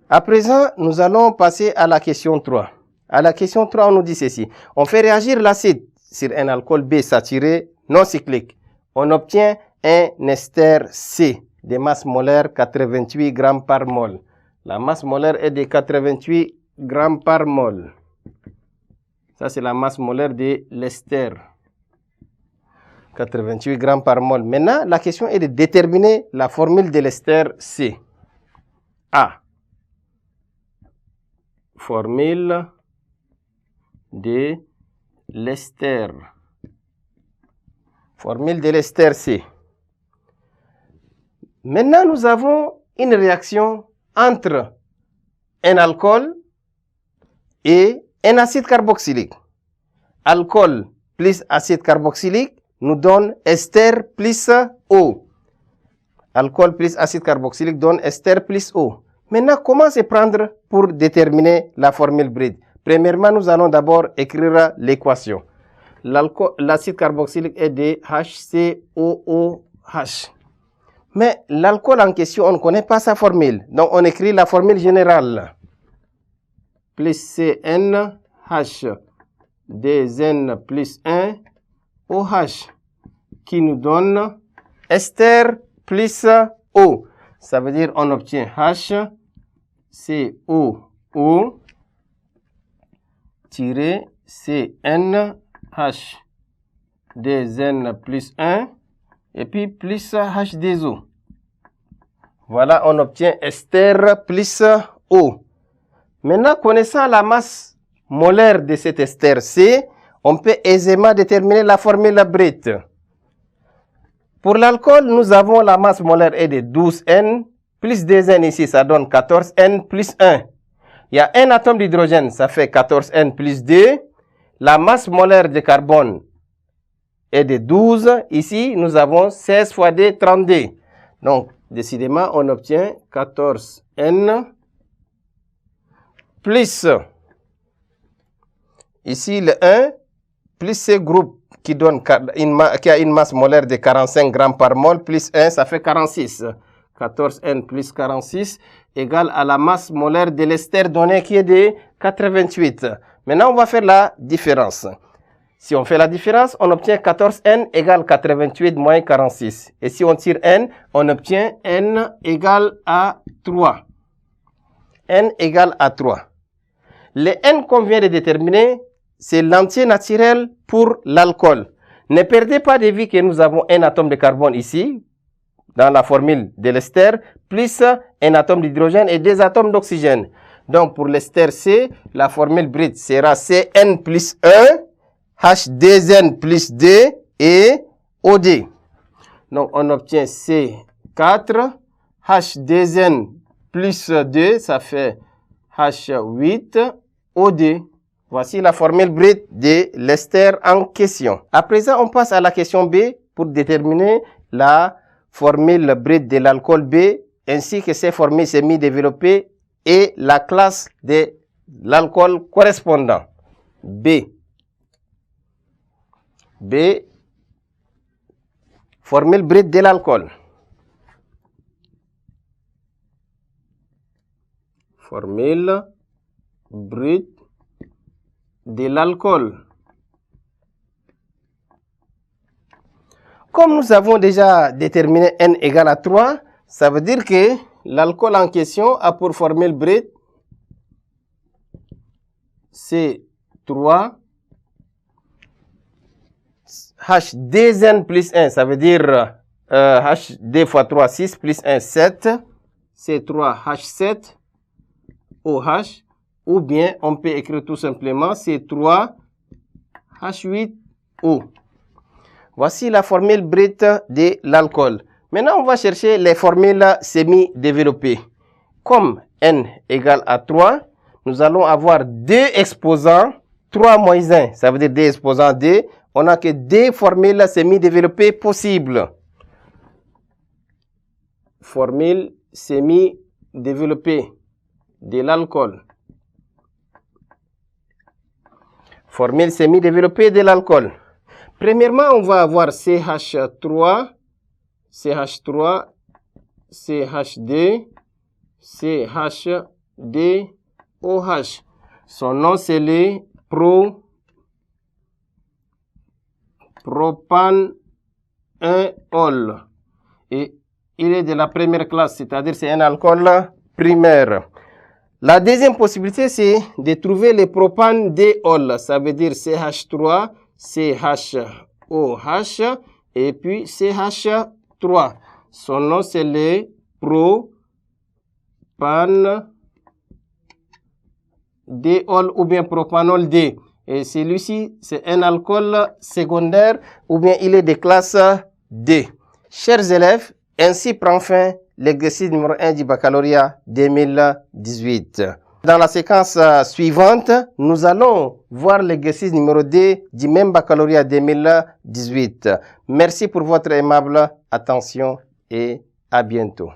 À présent, nous allons passer à la question 3. À la question 3, on nous dit ceci. On fait réagir l'acide sur un alcool B saturé non cyclique. On obtient un ester C de masse molaire 88 grammes par mol. La masse molaire est de 88 grammes par mol. Ça, c'est la masse molaire de l'ester. 88 grammes par mol. Maintenant, la question est de déterminer la formule de l'ester C. A. Formule de l'ester. Formule de l'ester C. Maintenant, nous avons une réaction entre un alcool et un acide carboxylique. Alcool plus acide carboxylique nous donne ester plus eau. Alcool plus acide carboxylique donne ester plus eau. Maintenant, comment se prendre pour déterminer la formule bride? Premièrement, nous allons d'abord écrire l'équation. L'acide carboxylique est de HCOOH. Mais l'alcool en question, on ne connaît pas sa formule. Donc, on écrit la formule générale. Plus CnH 2n plus 1 OH qui nous donne ester plus eau. Ça veut dire on obtient HCOO tiré CnH 2n plus 1 et puis plus H2O. Voilà, on obtient ester plus eau. Maintenant, connaissant la masse molaire de cet ester C, on peut aisément déterminer la formule brite. Pour l'alcool, nous avons la masse molaire est de 12N, plus 2N ici, ça donne 14N plus 1. Il y a un atome d'hydrogène, ça fait 14N plus 2. La masse molaire de carbone est de 12. Ici, nous avons 16 fois 2, 32. Donc, décidément, on obtient 14N plus, ici le 1, plus ce groupe qui a une masse molaire de 45 grammes par mol, plus 1, ça fait 46. 14N plus 46 égale à la masse molaire de l'ester donnée qui est de 88. Maintenant, on va faire la différence. Si on fait la différence, on obtient 14N égale 88 moins 46. Et si on tire N, on obtient N égale à 3. N égale à 3. Le N qu'on vient de déterminer, c'est l'entier naturel pour l'alcool. Ne perdez pas de vue que nous avons un atome de carbone ici, dans la formule de l'ester, plus un atome d'hydrogène et 2 atomes d'oxygène. Donc, pour l'ester C, la formule brite sera Cn plus 1, H2n plus 2 et OD. Donc, on obtient C4, H2n plus 2, ça fait H8, OD. Voici la formule brite de l'ester en question. À présent, on passe à la question B pour déterminer la formule brite de l'alcool B ainsi que ses formules semi-développées et la classe de l'alcool correspondant. B. Formule brite de l'alcool. Formule brite de l'alcool. Comme nous avons déjà déterminé N égale à 3, ça veut dire que l'alcool en question a pour formule brite C3 H2n plus 1, ça veut dire H2 fois 3, 6 plus 1, 7. C3 H7 OH. Ou bien, on peut écrire tout simplement C3 H8O. Voici la formule brite de l'alcool. Maintenant, on va chercher les formules semi-développées. Comme N égale à 3, nous allons avoir 2 exposants, 3 moins 1. Ça veut dire 2 exposants 2. On n'a que 2 formules semi-développées possibles. Formule semi-développée de l'alcool. Formule semi-développée de l'alcool. Premièrement, on va avoir CH3, CH3, CH2, CH DOH. Son nom, c'est le propane 1-ol. Et il est de la première classe, c'est-à-dire c'est un alcool primaire. La deuxième possibilité, c'est de trouver le propane D-ol. Ça veut dire CH3, CHOH et puis CH3. Son nom, c'est le propane D-ol ou bien propanol D. Et celui-ci, c'est un alcool secondaire ou bien il est de classe D. Chers élèves, ainsi prend fin l'exercice numéro 1 du baccalauréat 2018. Dans la séquence suivante, nous allons voir l'exercice numéro 2 du même baccalauréat 2018. Merci pour votre aimable attention et à bientôt.